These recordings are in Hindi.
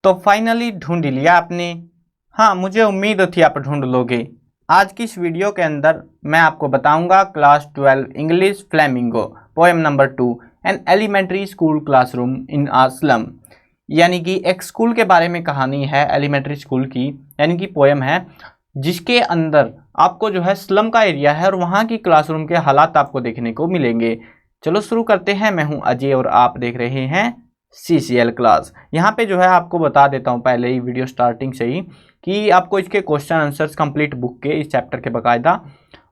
तो फाइनली ढूंढ लिया आपने। हाँ, मुझे उम्मीद थी आप ढूंढ लोगे। आज की इस वीडियो के अंदर मैं आपको बताऊंगा class 12 English Flamingo poem number 2 an elementary school classroom in a slum. यानी कि एक स्कूल के बारे में कहानी है, एलिमेंट्री स्कूल की, यानी कि पोएम है, जिसके अंदर आपको जो है स्लम का एरिया है और वहाँ की क्लासरूम के हालात आपको देखने को मिलेंगे। चलो शुरू करते हैं। मैं हूँ अजय और आप देख रहे हैं CCL क्लास। यहाँ पे जो है आपको बता देता हूँ पहले ही वीडियो स्टार्टिंग से ही कि आपको इसके क्वेश्चन आंसर्स कंप्लीट बुक के इस चैप्टर के बाकायदा,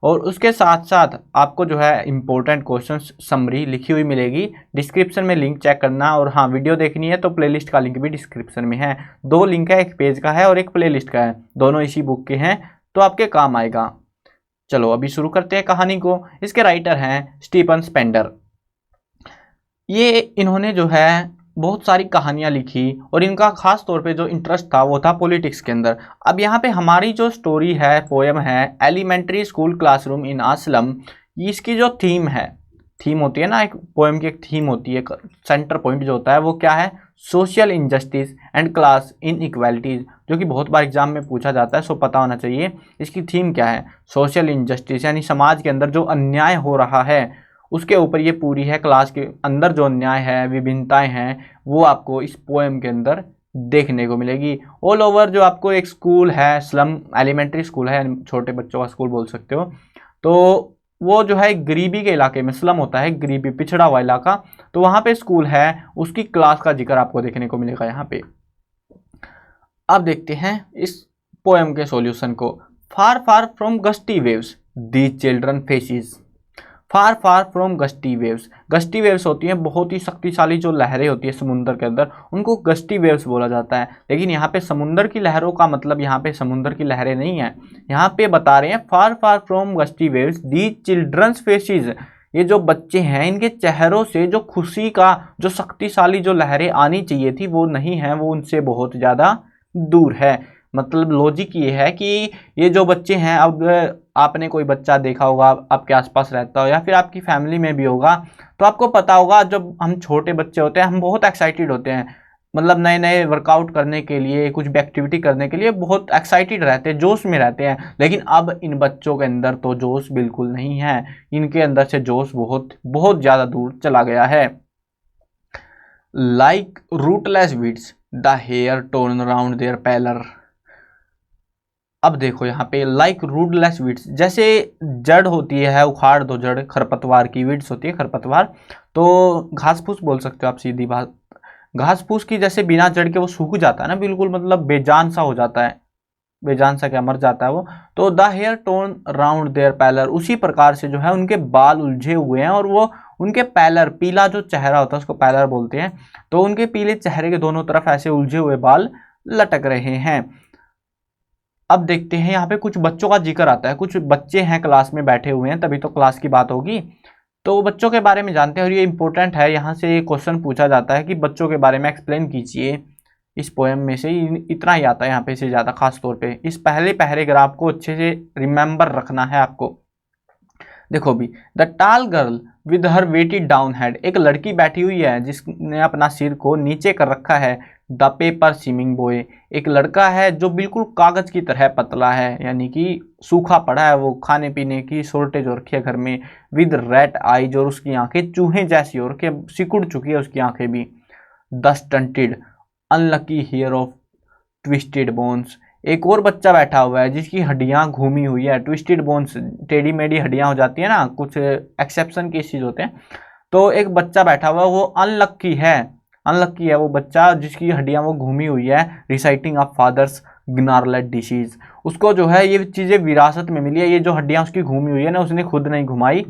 और उसके साथ साथ आपको जो है इंपॉर्टेंट क्वेश्चन समरी लिखी हुई मिलेगी। डिस्क्रिप्शन में लिंक चेक करना, और हाँ, वीडियो देखनी है तो प्लेलिस्ट का लिंक भी डिस्क्रिप्शन में है। 2 लिंक है, एक पेज का है और एक प्लेलिस्ट का है, दोनों इसी बुक के हैं, तो आपके काम आएगा। चलो अभी शुरू करते हैं कहानी को। इसके राइटर हैं स्टीफन स्पेंडर। ये इन्होंने जो है बहुत सारी कहानियां लिखी और इनका खास तौर पे जो इंटरेस्ट था वो था पॉलिटिक्स के अंदर। अब यहाँ पे हमारी जो स्टोरी है, पोएम है एलिमेंट्री स्कूल क्लासरूम इन आसलम, इसकी जो थीम है, थीम होती है ना, एक पोएम की एक थीम होती है, सेंटर पॉइंट जो होता है वो क्या है? Social injustice and class in equalities, जो कि बहुत बार एग्जाम में पूछा जाता है, सो पता होना चाहिए। इसकी थीम क्या है? सोशल इनजस्टिस, यानी समाज के अंदर जो अन्याय हो रहा है उसके ऊपर ये पूरी है। क्लास के अंदर जो अन्याय है, विभिन्नताएं हैं, वो आपको इस पोएम के अंदर देखने को मिलेगी। ऑल ओवर जो आपको एक स्कूल है, स्लम एलिमेंट्री स्कूल है, छोटे बच्चों का स्कूल बोल सकते हो, तो वो जो है गरीबी के इलाके में, स्लम होता है गरीबी पिछड़ा हुआ इलाका, तो वहां पे स्कूल है, उसकी क्लास का जिक्र आपको देखने को मिलेगा यहाँ पे। अब देखते हैं इस पोएम के सॉल्यूशन को। Far far from gusty waves these children faces. Far far from gusty waves, gusty waves होती हैं बहुत ही शक्तिशाली जो लहरें होती है समुद्र के अंदर, उनको गस्टी वेव्स बोला जाता है। लेकिन यहाँ पे समुद्र की लहरों का मतलब यहाँ पे समुद्र की लहरें नहीं है, यहाँ पे बता रहे हैं far far from gusty waves the children's faces. ये जो बच्चे हैं इनके चेहरों से जो खुशी का, जो शक्तिशाली जो लहरें आनी चाहिए थी वो नहीं है, वो उनसे बहुत ज़्यादा दूर है। मतलब लॉजिक ये है कि ये जो बच्चे हैं, अब आपने कोई बच्चा देखा होगा, आपके आसपास रहता हो या फिर आपकी फैमिली में भी होगा, तो आपको पता होगा जब हम छोटे बच्चे होते हैं हम बहुत एक्साइटेड होते हैं, मतलब नए नए वर्कआउट करने के लिए, कुछ भी एक्टिविटी करने के लिए बहुत एक्साइटेड रहते हैं, जोश में रहते हैं। लेकिन अब इन बच्चों के अंदर तो जोश बिल्कुल नहीं है, इनके अंदर से जोश बहुत बहुत ज़्यादा दूर चला गया है। Like rootless weeds the hair torn around their pallor. अब देखो यहाँ पे लाइक रूटलेस वीड्स, जैसे जड़ होती है, उखाड़ दो जड़, खरपतवार की वीड्स होती है खरपतवार, तो घास फूस बोल सकते हो आप, सीधी बात। घास फूस की जैसे बिना जड़ के वो सूख जाता है ना, बिल्कुल मतलब बेजान सा हो जाता है, बेजान सा क्या, मर जाता है वो। तो the hair torn round their pallor, उसी प्रकार से जो है उनके बाल उलझे हुए हैं और वो उनके पैलर, पीला जो चेहरा होता है उसको पैलर बोलते हैं, तो उनके पीले चेहरे के दोनों तरफ ऐसे उलझे हुए बाल लटक रहे हैं। अब देखते हैं यहाँ पे कुछ बच्चों का जिक्र आता है, कुछ बच्चे हैं क्लास में बैठे हुए हैं, तभी तो क्लास की बात होगी, तो बच्चों के बारे में जानते हैं। और ये इंपॉर्टेंट है, यहाँ से क्वेश्चन पूछा जाता है कि बच्चों के बारे में एक्सप्लेन कीजिए। इस पोएम में से इतना ही आता है यहाँ पे, से ज़्यादा खास तौर पे इस पहले पैराग्राफ को अच्छे से रिमेंबर रखना है आपको। देखो भी, the tall girl with her weighted down head, एक लड़की बैठी हुई है जिसने अपना सिर को नीचे कर रखा है। द पेपर स्विमिंग बॉय, एक लड़का है जो बिल्कुल कागज की तरह पतला है, यानी कि सूखा पड़ा है, वो खाने पीने की शॉर्टेज हो रखी है घर में। विद रेड आईज, और उसकी आंखें चूहे जैसी हो रखी है, सिकुड़ चुकी है उसकी आंखें भी। The stunted unlucky heir of twisted bones, एक और बच्चा बैठा हुआ है जिसकी हड्डियां घूमी हुई है। ट्विस्टेड बोन्स, टेढ़ी मेढ़ी हड्डियां हो जाती है ना, कुछ एक्सेप्शन केसेस होते हैं। तो एक बच्चा बैठा हुआ है, वो अनलक्की है, अनलक्की है वो बच्चा जिसकी हड्डियां वो घूमी हुई है। रिसाइटिंग ऑफ फादर्स ग्नार्लेट डिशीज, उसको जो है ये चीज़ें विरासत में मिली है, ये जो हड्डियां उसकी घूमी हुई है ना, उसने खुद नहीं घुमाई,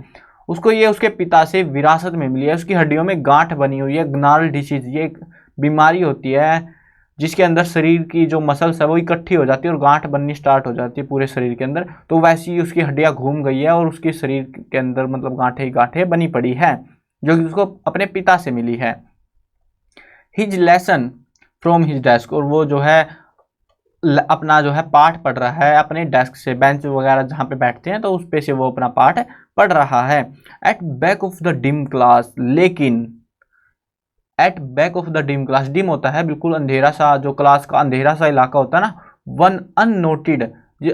उसको ये उसके पिता से विरासत में मिली है। उसकी हड्डियों में गांठ बनी हुई है, ग्नार्ल डिसीज, ये एक बीमारी होती है जिसके अंदर शरीर की जो मसल्स है वो इकट्ठी हो जाती है और गांठ बननी स्टार्ट हो जाती है पूरे शरीर के अंदर। तो वैसी ही उसकी हड्डियां घूम गई है और उसके शरीर के अंदर मतलब गांठें ही गांठें बनी पड़ी है, जो कि उसको अपने पिता से मिली है। His lesson from his desk, और वो जो है अपना जो है पाठ पढ़ रहा है अपने डेस्क से, बेंच वगैरह जहाँ पे बैठते हैं तो उस पे से वो अपना पाठ पढ़ रहा है। At back of the dim class, लेकिन at back of the dim class, dim होता है बिल्कुल अंधेरा सा, जो क्लास का अंधेरा सा इलाका होता है ना, वन अननोटेड,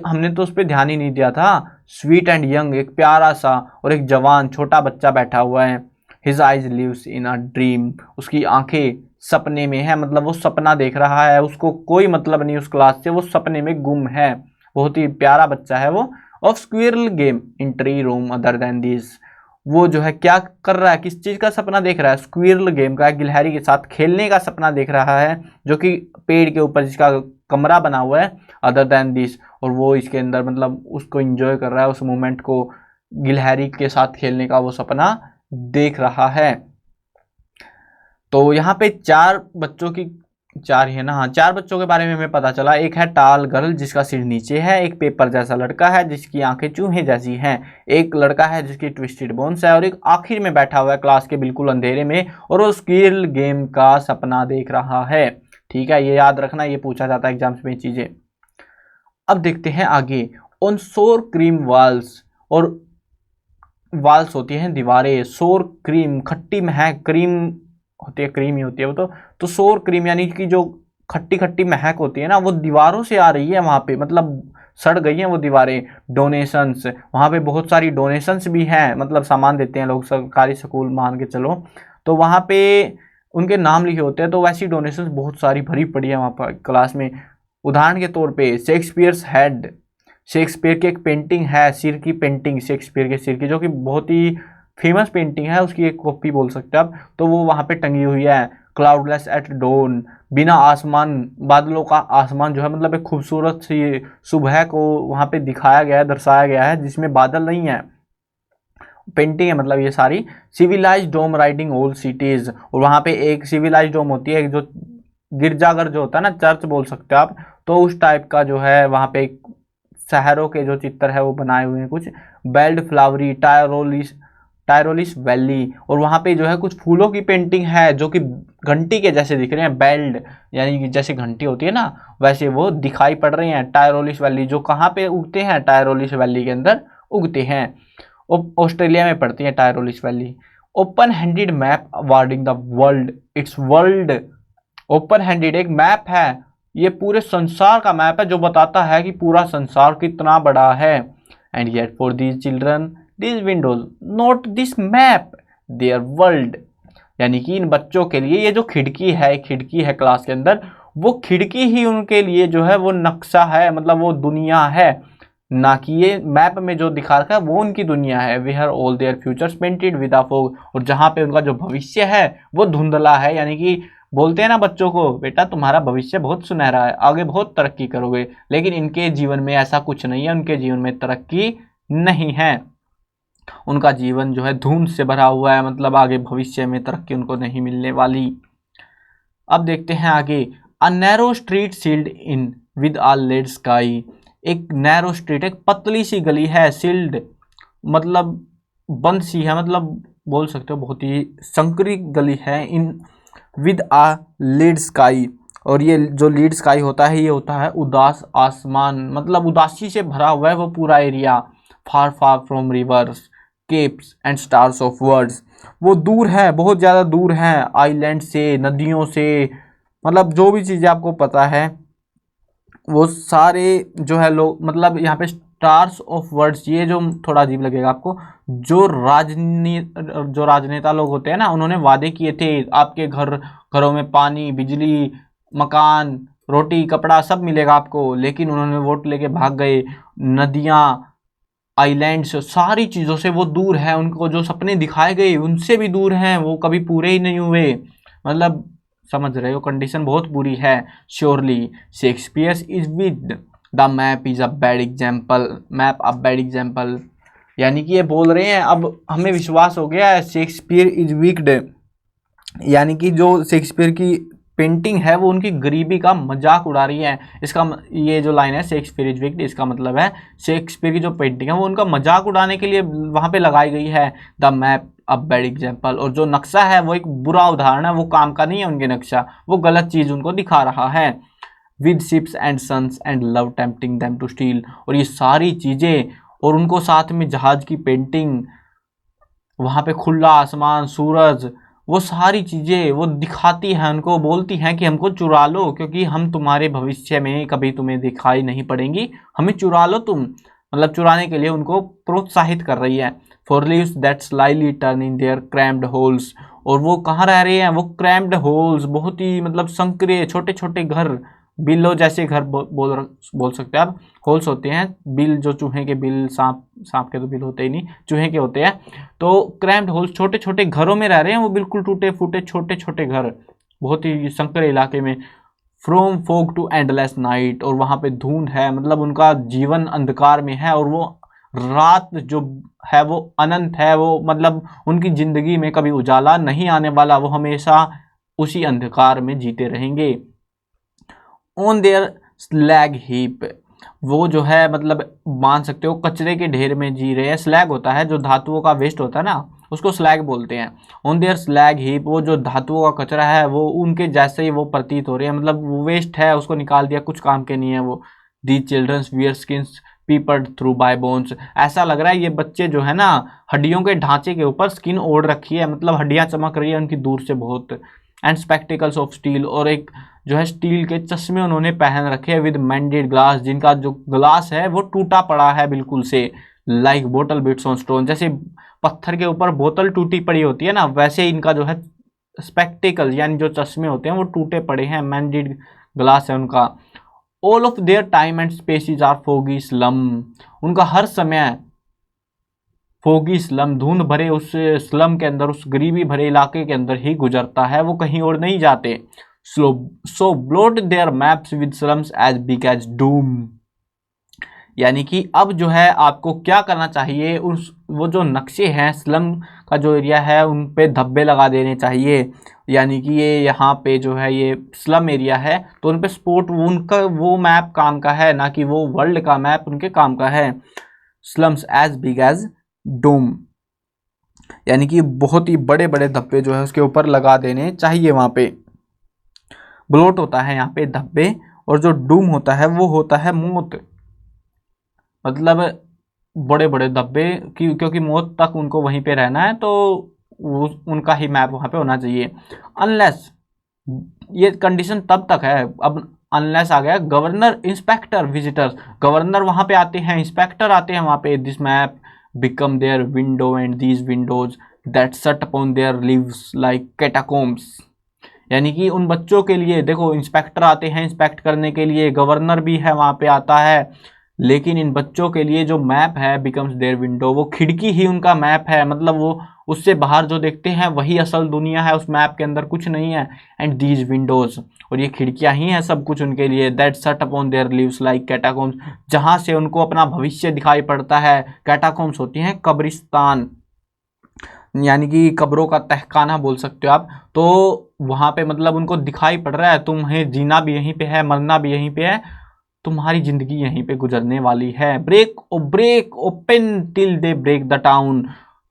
हमने तो उस पर ध्यान ही नहीं दिया था, स्वीट एंड यंग, एक प्यारा सा और एक जवान छोटा बच्चा बैठा हुआ है। His eyes lives in a dream, उसकी आंखें सपने में है, मतलब वो सपना देख रहा है, उसको कोई मतलब नहीं उस क्लास से, वो सपने में गुम है। बहुत ही प्यारा बच्चा है वो। Of squirrel game in tree room other than this, वो जो है क्या कर रहा है, किस चीज का सपना देख रहा है, स्क्विरल गेम का, गिलहरी के साथ खेलने का सपना देख रहा है, जो कि पेड़ के ऊपर जिसका कमरा बना हुआ है, अदर देन दिस, और वो इसके अंदर मतलब उसको एंजॉय कर रहा है, उस मोमेंट को, गिलहरी के साथ खेलने का वो सपना देख रहा है। तो यहाँ पे चार बच्चों की, चार ही है ना, हाँ, चार बच्चों के बारे में हमें पता चला। एक है टाल गर्ल जिसका सिर नीचे है, एक पेपर जैसा लड़का है जिसकी आंखें चूहे जैसी हैं, एक लड़का है जिसकी ट्विस्टेड बोन्स है, और एक आखिर में बैठा हुआ है क्लास के बिल्कुल अंधेरे में, और वो स्क्विरल गेम का सपना देख रहा है। ठीक है, ये याद रखना, ये पूछा जाता है एग्जाम्स में चीजें। अब देखते हैं आगे। ऑन सोर क्रीम वाल्स, और वाल्स होती हैं दीवारें, सोर क्रीम खट्टी महक, क्रीम होती है, क्रीम ही होती है वो तो सोर क्रीम यानी कि जो खट्टी खट्टी महक होती है ना, वो दीवारों से आ रही है वहां पे, मतलब सड़ गई हैं वो दीवारें। डोनेशंस, वहां पे बहुत सारी डोनेशंस भी हैं, मतलब सामान देते हैं लोग, सरकारी स्कूल मान के चलो, तो वहां पे उनके नाम लिखे होते हैं, तो वैसी डोनेशंस बहुत सारी भरी पड़ी है वहां पर क्लास में। उदाहरण के तौर पे शेक्सपियर्स हेड, शेक्सपियर की एक पेंटिंग है, सिर की पेंटिंग, शेक्सपियर के सिर की, जो कि बहुत ही फेमस पेंटिंग है, उसकी एक कॉपी बोल सकते हैं आप, तो वो वहां पे टंगी हुई है। क्लाउडलेस एट डोन, बिना आसमान, बादलों का आसमान जो है, मतलब एक खूबसूरत सी सुबह को वहां पे दिखाया गया है, दर्शाया गया है, जिसमें बादल नहीं है, पेंटिंग है मतलब ये सारी। सिविलाइज डोम राइडिंग ओल्ड सिटीज, और वहां पे एक सिविलाइज डोम होती है, जो गिरजाघर जो होता है ना, चर्च बोल सकते हो आप, तो उस टाइप का जो है वहां पे शहरों के जो चित्र है वो बनाए हुए हैं कुछ। बेल्ड फ्लावरी टायरोलिस वैली, और वहां पे जो है कुछ फूलों की पेंटिंग है, जो कि घंटी के जैसे दिख रहे हैं, बेल्ड यानी कि जैसे घंटी होती है ना, वैसे वो दिखाई पड़ रहे हैं। टायरोलिस वैली जो कहाँ पे उगते हैं, टायरोलिस वैली के अंदर उगते हैं, ऑस्ट्रेलिया में पड़ती है Tyrolese valley. Open handed map awarding the world, its world, open handed एक मैप है, ये पूरे संसार का मैप है, जो बताता है कि पूरा संसार कितना बड़ा है। And yet for these children these Windows not this map there world, यानी कि इन बच्चों के लिए ये जो खिड़की है क्लास के अंदर, वो खिड़की ही उनके लिए जो है वो नक्शा है, मतलब वो दुनिया है, ना कि ये मैप में जो दिखा रखा है वो उनकी दुनिया है। Where all their futures painted with a fog, और जहाँ पे उनका जो भविष्य है वो धुंधला है, यानी कि बोलते हैं ना बच्चों को, बेटा तुम्हारा भविष्य बहुत सुनहरा है, आगे बहुत तरक्की करोगे, लेकिन इनके जीवन में ऐसा कुछ नहीं है, उनके जीवन में तरक्की नहीं है, उनका जीवन जो है धुंध से भरा हुआ है, मतलब आगे भविष्य में तरक्की उनको नहीं मिलने वाली। अब देखते हैं आगे। A narrow street sealed in with a lead sky, एक नैरो स्ट्रीट, एक पतली सी गली है, सील्ड मतलब बंद सी है, मतलब बोल सकते हो बहुत ही संकरी गली है, इन विद अ लीड स्काई, और ये जो लीड स्काई होता है ये होता है उदास आसमान, मतलब उदासी से भरा हुआ है वो पूरा area. Far far from reverse keeps and stars of words, वो दूर है, बहुत ज़्यादा दूर है आइलैंड से, नदियों से, मतलब जो भी चीज़ें आपको पता है वो सारे जो है लोग, मतलब यहाँ पे स्टार्स ऑफ वर्ड्स, ये जो थोड़ा अजीब लगेगा आपको, जो राजनेता लोग होते हैं ना, उन्होंने वादे किए थे आपके घरों में पानी, बिजली, मकान, रोटी, कपड़ा सब मिलेगा आपको, लेकिन उन्होंने वोट लेके भाग गए। नदियाँ, आइलैंड्स, सारी चीज़ों से वो दूर है, उनको जो सपने दिखाए गए उनसे भी दूर हैं, वो कभी पूरे ही नहीं हुए, मतलब समझ रहे हो, कंडीशन बहुत बुरी है। Surely Shakespeare is with the map is a bad example, map a bad example, यानी कि ये बोल रहे हैं अब हमें विश्वास हो गया है शेक्सपियर इज विक्ड, यानी कि जो शेक्सपियर की पेंटिंग है वो उनकी गरीबी का मजाक उड़ा रही है। इसका ये जो लाइन है शेक्सपियर इज विक्ड, इसका मतलब है शेक्सपियर की जो पेंटिंग है वो उनका मजाक उड़ाने के लिए वहां पे लगाई गई है। The map a bad example, और जो नक्शा है वो एक बुरा उदाहरण है, वो काम का नहीं है उनके नक्शा, वो गलत चीज उनको दिखा रहा है। With ships and suns and love tempting them to steal, और ये सारी चीजें और उनको साथ में जहाज की पेंटिंग, वहां पे खुला आसमान, सूरज, वो सारी चीज़ें वो दिखाती हैं उनको, बोलती हैं कि हमको चुरा लो क्योंकि हम तुम्हारे भविष्य में कभी तुम्हें दिखाई नहीं पड़ेंगी, हमें चुरा लो तुम, मतलब चुराने के लिए उनको प्रोत्साहित कर रही है। For leaves that slightly turn in their crammed holes, और वो कहाँ रह रहे हैं, वो क्रैम्ड होल्स, बहुत ही मतलब संकरे छोटे छोटे घर, बिल्लो जैसे घर बोल सकते हैं आप, होल्स होते हैं, बिल जो चूहे के बिल, सांप के तो बिल होते ही नहीं, चूहे के होते हैं, तो क्रैम्ड होल्स छोटे छोटे घरों में रह रहे हैं वो, बिल्कुल टूटे फूटे छोटे छोटे घर, बहुत ही संकरे इलाके में। From fog to endless night, और वहां पे धुंध है, मतलब उनका जीवन अंधकार में है, और वो रात जो है वो अनंत है, वो मतलब उनकी जिंदगी में कभी उजाला नहीं आने वाला, वो हमेशा उसी अंधकार में जीते रहेंगे। ऑन देयर स्लैग हीप, वो जो है मतलब मान सकते हो कचरे के ढेर में जी रहे हैं। स्लैग होता है जो धातुओं का वेस्ट होता है ना, उसको स्लैग बोलते हैं। ऑन देयर स्लैग हीप, वो जो धातुओं का कचरा है वो उनके जैसे ही वो प्रतीत हो रहे हैं, मतलब वो वेस्ट है, उसको निकाल दिया, कुछ काम के नहीं है वो। The children's wear skins peeped through by bones, ऐसा लग रहा है ये बच्चे जो है ना हड्डियों के ढांचे के ऊपर स्किन ओढ़ रखी है, मतलब हड्डियां चमक रही है उनकी दूर से बहुत। एंड स्पेक्टिकल्स ऑफ स्टील, और एक जो है स्टील के चश्मे उन्होंने पहन रखे हैं विद मैंडेड ग्लास, जिनका जो ग्लास है वो टूटा पड़ा है बिल्कुल से। लाइक बोतल बिट्स ऑन स्टोन, जैसे पत्थर के ऊपर बोतल टूटी पड़ी होती है ना, वैसे इनका जो है स्पेक्टिकल यानी जो चश्मे होते हैं वो टूटे पड़े हैं, मैंडेड ग्लास है उनका। All of their time and spaces are foggy slum, उनका हर समय फोगी स्लम, धुंध भरे उस स्लम के अंदर, उस गरीबी भरे इलाके के अंदर ही गुजरता है, वो कहीं और नहीं जाते। So blot their maps with slums as big as doom, यानी कि अब जो है आपको क्या करना चाहिए, उस वो जो नक्शे हैं स्लम का जो एरिया है उन पे धब्बे लगा देने चाहिए, यानी कि ये यहाँ पे जो है ये स्लम एरिया है तो उन पे स्पोर्ट उनका वो मैप काम का है, ना कि वो वर्ल्ड का मैप उनके काम का है। स्लम्स एज बिग एज डोम, यानी कि बहुत ही बड़े बड़े धब्बे जो है उसके ऊपर लगा देने चाहिए वहां पे। ब्लोट होता है यहाँ पे धब्बे, और जो डूम होता है वो होता है मौत, मतलब बड़े बड़े धब्बे क्योंकि मौत तक उनको वहीं पे रहना है, तो वो उनका ही मैप वहां पे होना चाहिए। अनलेस, ये कंडीशन तब तक है, अब अनलेस आ गया, गवर्नर इंस्पेक्टर विजिटर्स, गवर्नर वहां पे आते हैं, इंस्पेक्टर आते हैं वहां पे, this map become their window and these windows that shut upon their lives like catacombs, यानी कि उन बच्चों के लिए देखो इंस्पेक्टर आते हैं इंस्पेक्ट करने के लिए, गवर्नर भी है वहां पे आता है, लेकिन इन बच्चों के लिए जो मैप है बिकम्स देयर विंडो, वो खिड़की ही उनका मैप है, मतलब वो उससे बाहर जो देखते हैं वही असल दुनिया है, उस मैप के अंदर कुछ नहीं है। एंड दीज विंडोज, और ये खिड़कियां ही हैं सब कुछ उनके लिए। That shut upon their lives like catacombs, जहां से उनको अपना भविष्य दिखाई पड़ता है। कैटाकोम्स होती हैं कब्रिस्तान, यानी कि कब्रों का तहखाना बोल सकते हो आप, तो वहां पे मतलब उनको दिखाई पड़ रहा है तुम्हें जीना भी यहीं पे है, मरना भी यहीं पे है, तुम्हारी जिंदगी यहीं पे गुजरने वाली है। Break open till they break the town,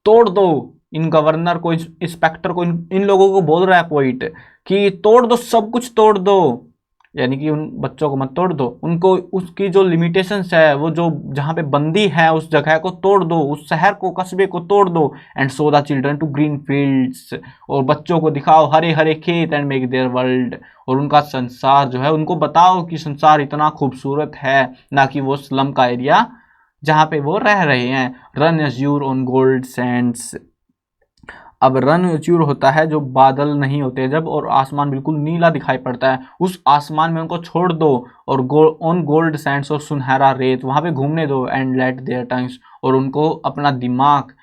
तोड़ दो। इन गवर्नर को, इंस्पेक्टर को, इन लोगों को बोल रहा है पोइट कि तोड़ दो, सब कुछ तोड़ दो, यानी कि उन बच्चों को मत तोड़ दो, उनको उसकी जो लिमिटेशंस है, वो जो जहां पे बंदी है उस जगह को तोड़ दो, उस शहर को, कस्बे को तोड़ दो। And show the children to green fields, और बच्चों को दिखाओ हरे हरे खेत, एंड मेक देयर वर्ल्ड, और उनका संसार जो है उनको बताओ कि संसार इतना खूबसूरत है, ना कि वो स्लम का एरिया जहां पे वो रह रहे हैं। Run Azure on gold Sands, अब रन एज्यूर होता है जो बादल नहीं होते जब, और आसमान बिल्कुल नीला दिखाई पड़ता है, उस आसमान में उनको छोड़ दो, और ऑन गोल्ड सैंड्स, और सुनहरा रेत वहां पे घूमने दो। एंड लेट देयर टंग्स, और उनको अपना दिमाग,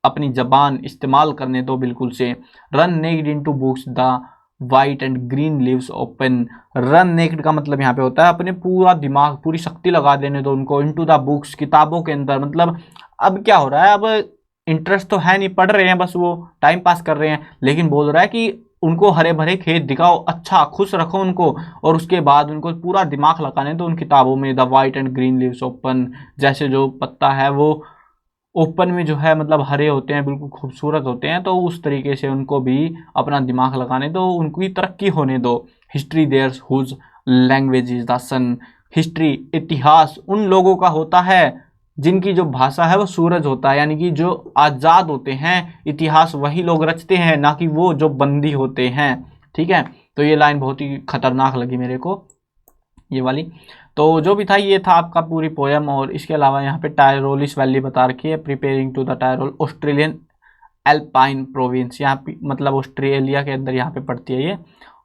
अपनी जबान इस्तेमाल करने दो बिल्कुल से। Run naked into books the white and green leaves open, run naked का मतलब यहाँ पे होता है अपने पूरा दिमाग, पूरी शक्ति लगा देने दो उनको, इनटू द बुक्स, किताबों के अंदर, मतलब अब क्या हो रहा है, अब इंटरेस्ट तो है नहीं, पढ़ रहे हैं बस, वो टाइम पास कर रहे हैं, लेकिन बोल रहा है कि उनको हरे भरे खेत दिखाओ, अच्छा खुश रखो उनको, और उसके बाद उनको पूरा दिमाग लगाने दो उन किताबों में। The white and green leaves open, जैसे जो पत्ता है वो ओपन में जो है मतलब हरे होते हैं, बिल्कुल खूबसूरत होते हैं, तो उस तरीके से उनको भी अपना दिमाग लगाने दो, उनकी तरक्की होने दो। History their whose language is the sun, history इतिहास उन लोगों का होता है जिनकी जो भाषा है वो सूरज होता है, यानी कि जो आज़ाद होते हैं, इतिहास वही लोग रचते हैं, ना कि वो जो बंदी होते हैं। ठीक है, तो ये लाइन बहुत ही खतरनाक लगी मेरे को, ये वाली। तो जो भी था ये था आपका पूरी पोयम। और इसके अलावा यहाँ पे टायरोलिस वैली बता रखी है, preparing to the Tyrol Australian alpine province, यहाँ पे मतलब ऑस्ट्रेलिया के अंदर यहाँ पे पड़ती है ये।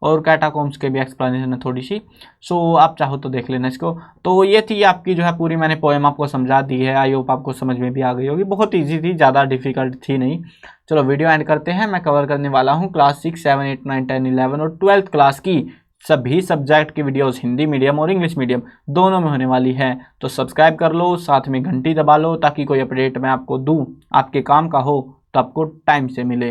और कैटाकॉम्स के भी एक्सप्लेनेशन है थोड़ी सी, सो आप चाहो तो देख लेना इसको। तो ये थी आपकी जो है पूरी मैंने पोएम आपको समझा दी है। आई होप आपको समझ में भी आ गई होगी, बहुत ईजी थी, ज़्यादा डिफिकल्ट थी नहीं। चलो वीडियो एंड करते हैं। मैं कवर करने वाला हूँ क्लास 6, 7, 8, 9, 10, 11 और 12th क्लास की सभी सब्जेक्ट की वीडियोस, हिंदी मीडियम और इंग्लिश मीडियम दोनों में होने वाली है। तो सब्सक्राइब कर लो, साथ में घंटी दबा लो, ताकि कोई अपडेट मैं आपको दूँ आपके काम का हो तो आपको टाइम से मिले।